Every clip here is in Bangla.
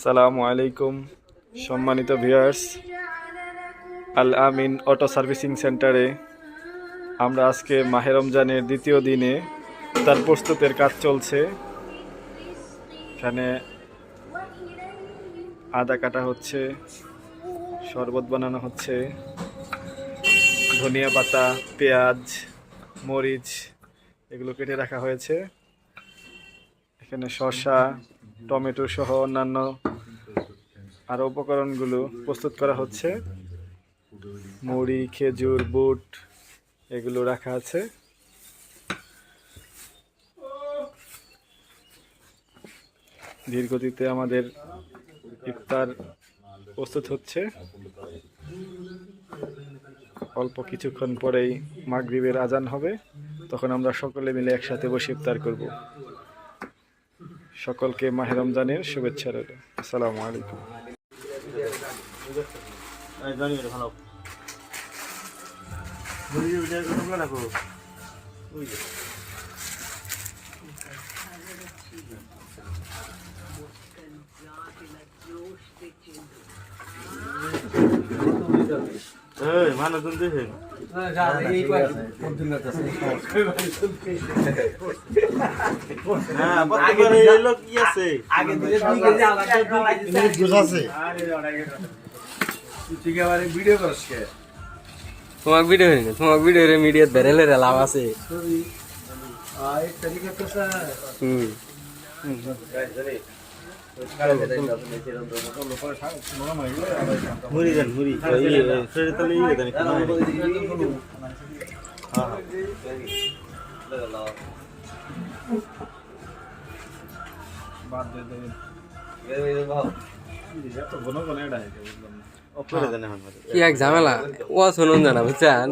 আসসালামু আলাইকুম সম্মানিত ভিউয়ার্স, আল আমিন অটো সার্ভিসিং সেন্টারে আমরা আজকে মাহে রমজানের দ্বিতীয় দিনে তার প্রস্তুতের কাজ চলছে। এখানে আদা কাটা হচ্ছে, শরবত বানানো হচ্ছে, ধনিয়া পাতা, পেঁয়াজ, মরিচ এগুলো কেটে রাখা হয়েছে। এখানে শসা, টমেটো সহ অন্যান্য আরও উপকরণগুলো প্রস্তুত করা হচ্ছে। মুড়ি, খেজুর, বুট এগুলো রাখা আছে। ধীরগতিতে আমাদের ইফতার প্রস্তুত হচ্ছে। অল্প কিছুক্ষণ পরেই মাগরিবের আজান হবে, তখন আমরা সকলে মিলে একসাথে বসে ইফতার করব। সকলকে মাহে রমজানের শুভেচ্ছা রইল। আসসালামু আলাইকুম। তোমাক ভিডিও হয়নি, তোমাক ভিডিও মিডিয়াত বেরেলে লাভ আছে। মুড়ি দেন, মুড়ি কি এক ঝামেলা, ও শুনুন জানা বুঝছেন।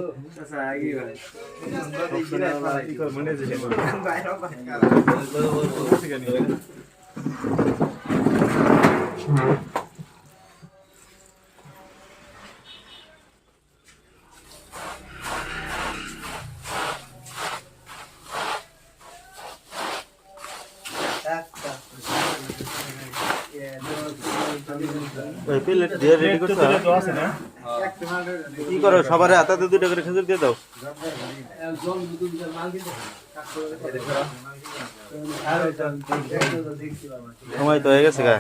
কি করো সবার হাতে 2টা করে খেজুর দিয়ে দাও। সময় তো হয়ে গেছে গা।